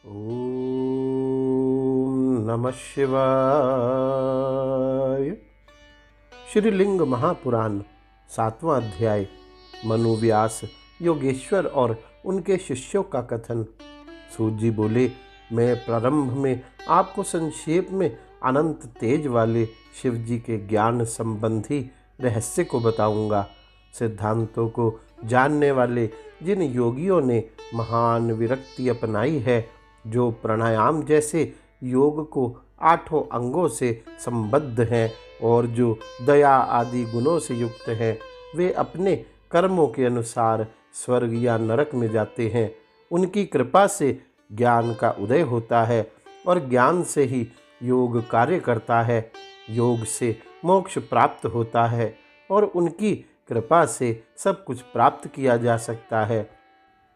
ओम नमः शिवाय। श्रीलिंग महापुराण 7वां अध्याय। मनु व्यास, योगेश्वर और उनके शिष्यों का कथन। सूत जी बोले, मैं प्रारंभ में आपको संक्षेप में अनंत तेज वाले शिव जी के ज्ञान संबंधी रहस्य को बताऊंगा। सिद्धांतों को जानने वाले जिन योगियों ने महान विरक्ति अपनाई है, जो प्राणायाम जैसे योग को 8 अंगों से संबद्ध हैं और जो दया आदि गुणों से युक्त हैं, वे अपने कर्मों के अनुसार स्वर्ग या नरक में जाते हैं। उनकी कृपा से ज्ञान का उदय होता है और ज्ञान से ही योग कार्य करता है। योग से मोक्ष प्राप्त होता है और उनकी कृपा से सब कुछ प्राप्त किया जा सकता है।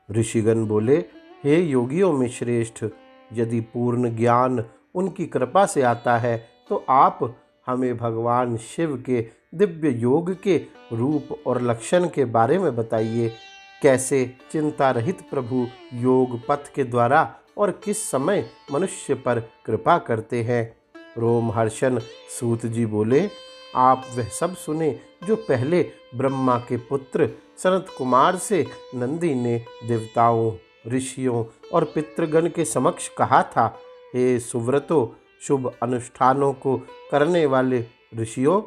ऋषिगण बोले, हे योगियों में श्रेष्ठ, यदि पूर्ण ज्ञान उनकी कृपा से आता है तो आप हमें भगवान शिव के दिव्य योग के रूप और लक्षण के बारे में बताइए। कैसे चिंता रहित प्रभु योग पथ के द्वारा और किस समय मनुष्य पर कृपा करते हैं। रोमहर्षण सूत जी बोले, आप वह सब सुने जो पहले ब्रह्मा के पुत्र सनत कुमार से नंदी ने देवताओं, ऋषियों और पितृगण के समक्ष कहा था। हे सुव्रतो, शुभ अनुष्ठानों को करने वाले ऋषियों,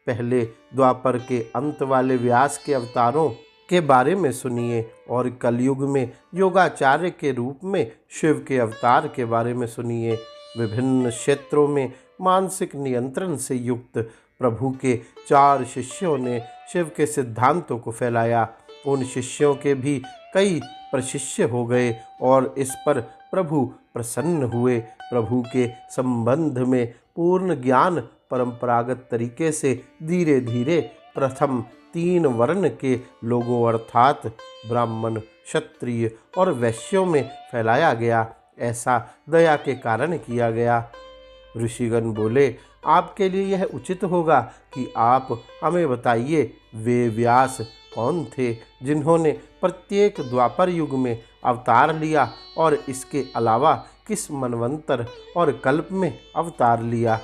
पहले द्वापर के अंत वाले व्यास के अवतारों के बारे में सुनिए और कलयुग में योगाचार्य के रूप में शिव के अवतार के बारे में सुनिए। विभिन्न क्षेत्रों में मानसिक नियंत्रण से युक्त प्रभु के 4 शिष्यों ने शिव के सिद्धांतों को फैलाया। उन शिष्यों के भी कई प्रशिष्य हो गए और इस पर प्रभु प्रसन्न हुए। प्रभु के संबंध में पूर्ण ज्ञान परंपरागत तरीके से धीरे धीरे प्रथम 3 वर्ण के लोगों अर्थात ब्राह्मण, क्षत्रिय और वैश्यों में फैलाया गया। ऐसा दया के कारण किया गया। ऋषिगण बोले, आपके लिए यह उचित होगा कि आप हमें बताइए, वे व्यास कौन थे जिन्होंने प्रत्येक द्वापर युग में अवतार लिया और इसके अलावा किस मनवंतर और कल्प में अवतार लिया।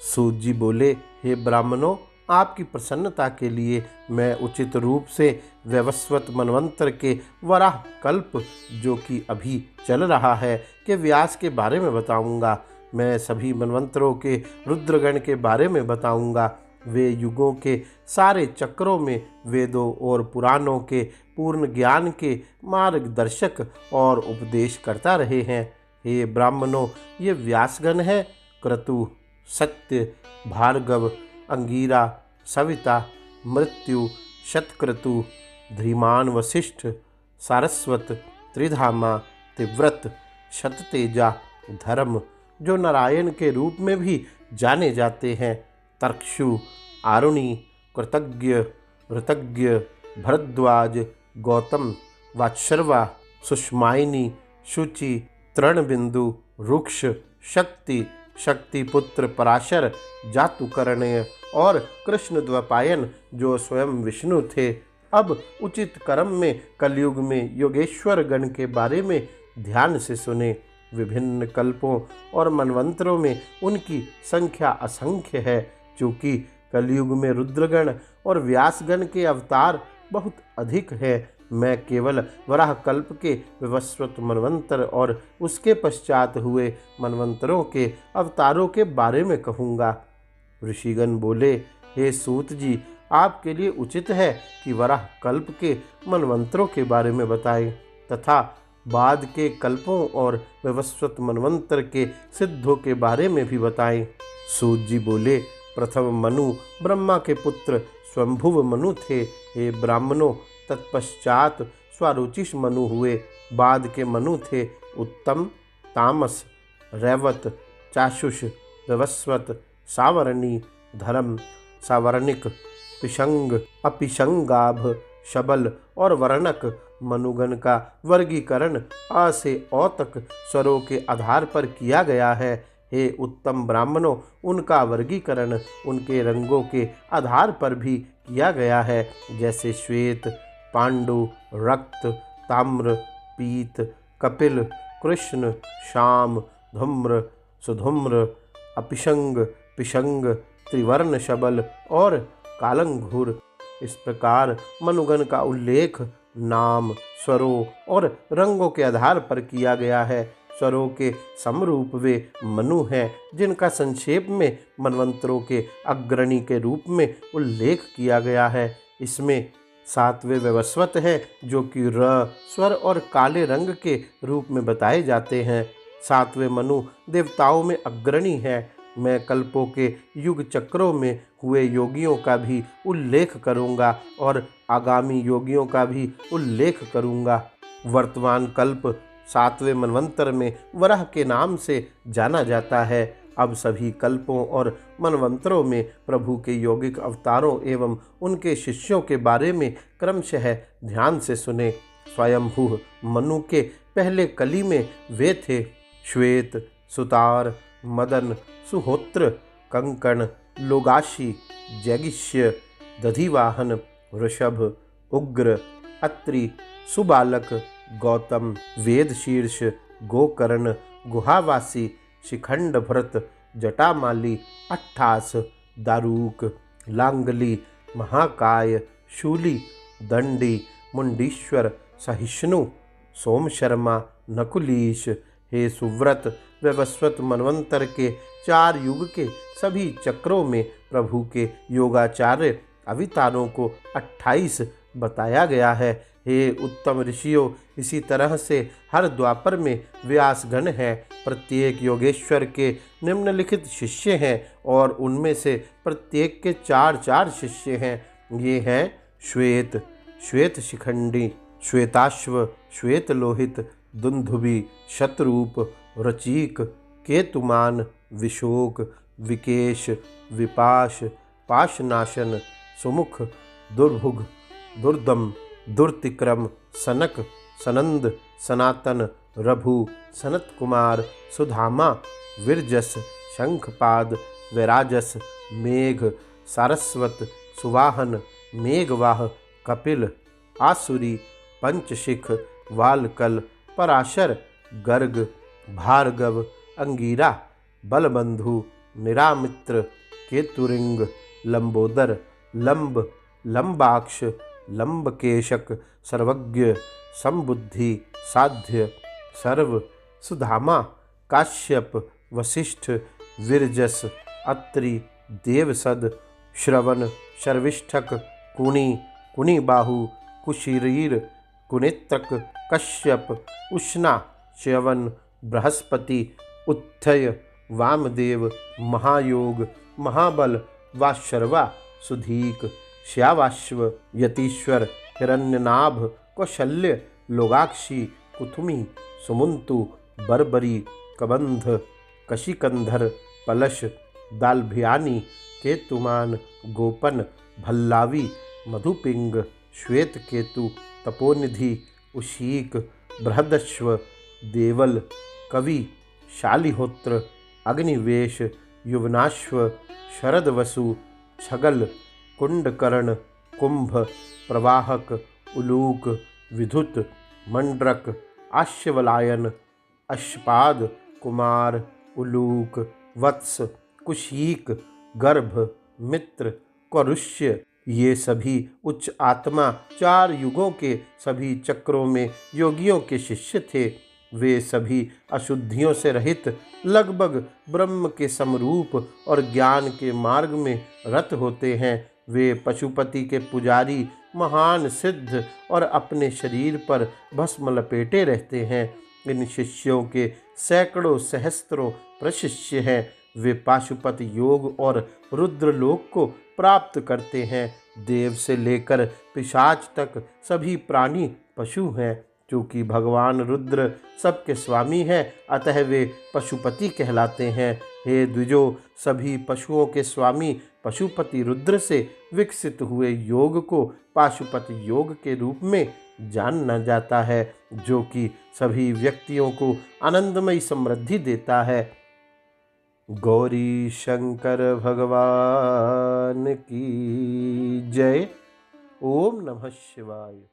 सूत जी बोले, हे ब्राह्मणों, आपकी प्रसन्नता के लिए मैं उचित रूप से वैवस्वत मनवंतर के वराह कल्प, जो कि अभी चल रहा है, के व्यास के बारे में बताऊंगा। मैं सभी मनवंतरों के रुद्रगण के बारे में बताऊंगा। वे युगों के सारे चक्रों में वेदों और पुराणों के पूर्ण ज्ञान के मार्गदर्शक और उपदेश करता रहे हैं। हे ब्राह्मणों, ये व्यासगण हैं क्रतु, सत्य, भार्गव, अंगीरा, सविता, मृत्यु, शतक्रतु, धीमान, वशिष्ठ, सारस्वत, त्रिधामा, तिव्रत, शततेजा, धर्म, जो नारायण के रूप में भी जाने जाते हैं, तर्क्षु, आरुणि, कृतज्ञ, ऋतज्ञ, भरद्वाज, गौतम, वात्सर्वा, सुषमायिनी, शुचि, तृणबिंदु, रुक्ष, शक्ति, शक्तिपुत्र, पराशर, जातुकर्ण्य और कृष्ण द्वैपायन, जो स्वयं विष्णु थे। अब उचित क्रम में कलयुग में योगेश्वर गण के बारे में ध्यान से सुने। विभिन्न कल्पों और मनवंतरों में उनकी संख्या असंख्य है। चूँकि कलयुग में रुद्रगण और व्यासगण के अवतार बहुत अधिक है, मैं केवल वराह कल्प के विवस्वत मनवंतर और उसके पश्चात हुए मनवंतरों के अवतारों के बारे में कहूँगा। ऋषिगण बोले, हे सूत जी, आपके लिए उचित है कि वराह कल्प के मनवंतरों के बारे में बताएं तथा बाद के कल्पों और विवस्वत मनवंतर के सिद्धों के बारे में भी बताएं। सूत जी बोले, प्रथम मनु ब्रह्मा के पुत्र स्वयंभुव मनु थे। हे ब्राह्मणों, तत्पश्चात स्वारुचिष मनु हुए। बाद के मनु थे उत्तम, तामस, रैवत, चाशुष, विवस्वत, सावरणी, धर्म, सावर्णिक, पिशंग, अपिशंगाभ, शबल और वर्णक। मनुगण का वर्गीकरण अ से औ तक स्वरों के आधार पर किया गया है। हे उत्तम ब्राह्मणों, उनका वर्गीकरण उनके रंगों के आधार पर भी किया गया है, जैसे श्वेत, पांडु, रक्त, ताम्र, पीत, कपिल, कृष्ण, श्याम, धूम्र, सुधूम्र, अपिशंग, पिशंग, त्रिवर्ण शबल और कालंघूर। इस प्रकार मनुगण का उल्लेख नाम, स्वरों और रंगों के आधार पर किया गया है। स्वरों के समरूप वे मनु हैं, जिनका संक्षेप में मनवंतरों के अग्रणी के रूप में उल्लेख किया गया है। इसमें सातवें वैवस्वत हैं, जो कि र, स्वर और काले रंग के रूप में बताए जाते हैं। सातवें मनु देवताओं में अग्रणी है। मैं कल्पों के युग चक्रों में हुए योगियों का भी उल्लेख करूंगा और आगामी योगियों का भी उल्लेख करूंगा। वर्तमान कल्प सातवें मनवंतर में वराह के नाम से जाना जाता है। अब सभी कल्पों और मनवंतरों में प्रभु के यौगिक अवतारों एवं उनके शिष्यों के बारे में क्रमशः ध्यान से सुने। स्वयंभू मनु के पहले कली में वे थे श्वेत, सुतार, मदन, सुहोत्र, कंकण, लोगाशी, जैगिष्य, दधिवाहन, वृषभ, उग्र, अत्रि, सुबालक, गौतम, वेदशीर्ष, गोकर्ण, गुहावासी, शिखंड भृत, जटामाली, अट्ठास, दारूक, लांगली, महाकाय, शूली, दंडी, मुंडीश्वर, सहिष्णु, सोमशर्मा, नकुलीश। हे सुव्रत, वैवस्वत मनवंतर के 4 युग के सभी चक्रों में प्रभु के योगाचार्य अवतारों को 28 बताया गया है। हे उत्तम ऋषियों, इसी तरह से हर द्वापर में व्यासगण हैं। प्रत्येक योगेश्वर के निम्नलिखित शिष्य हैं और उनमें से प्रत्येक के 4 शिष्य हैं। ये हैं श्वेत, श्वेत शिखंडी, श्वेताश्व, श्वेत लोहित, दुंदुभि, शतरूप, रचीक, केतुमान, विशोक, विकेश, विपाश, पाशनाशन, सुमुख, दुर्भुग, दुर्दम, दुर्तिक्रम, सनक, सनंद, सनातन, रभु, सनत कुमार, सुधामा, विरजस, शंखपाद, वैराजस, मेघ, सारस्वत, सुवाहन, मेघवाह, कपिल, आसुरी, पंचशिख, वालकल, पराशर, गर्ग, भार्गव, अंगीरा, बलबंधु, निरामित्र, केतुरिंग, लंबोदर, लंब, लंबाक्ष, लंबकेशक, सर्वज्ञ, संबुद्धि, साध्य, सर्व, सुधामा, काश्यप, वशिष्ठ, विरजस, अत्रि, देवसद, श्रवण, शर्विष्ठक, कुणी, कुणीबाहु, कुशीरीर, कुनेत्रक, कश्यप, उष्णा, च्यवन, बृहस्पति, उत्थय, वामदेव, महायोग, महाबल, वाशर्वा, सुधीक, श्यावाश्व, यतीश्वर, हिरण्यनाभ, कौशल्य, लोगाक्षी, कुथुमी, सुमुंतु, बर्बरी, कबंध, कशिकंधर, पलश, दालभियानी, केतुमान, गोपन, भल्लावी, मधुपिंग, श्वेत केतु, तपोनिधि, उशीक, बृहदश्व, देवल, कवि, शालिहोत्र, अग्निवेश, युवनाश्व, शरदवसु, छगल, कुंडकर्ण, कुंभ, प्रवाहक, उलूक, विधुत, मंड्रक, आश्यवलायन, अश्पाद, कुमार, उलूक, वत्स, कुशीक, गर्भ, मित्र, कौरुष्य। ये सभी उच्च आत्मा 4 युगों के सभी चक्रों में योगियों के शिष्य थे। वे सभी अशुद्धियों से रहित, लगभग ब्रह्म के समरूप और ज्ञान के मार्ग में रत होते हैं। वे पशुपति के पुजारी, महान सिद्ध और अपने शरीर पर भस्म लपेटे रहते हैं। इन शिष्यों के सैकड़ों सहस्त्रों प्रशिष्य हैं। वे पाशुपत योग और रुद्रलोक को प्राप्त करते हैं। देव से लेकर पिशाच तक सभी प्राणी पशु हैं। क्योंकि भगवान रुद्र सबके स्वामी हैं, अतः वे पशुपति कहलाते हैं। हे द्विजो, सभी पशुओं के स्वामी पशुपति रुद्र से विकसित हुए योग को पाशुपत योग के रूप में जाना जाता है, जो कि सभी व्यक्तियों को आनंदमयी समृद्धि देता है। गौरी शंकर भगवान की जय। ओम नमः शिवाय।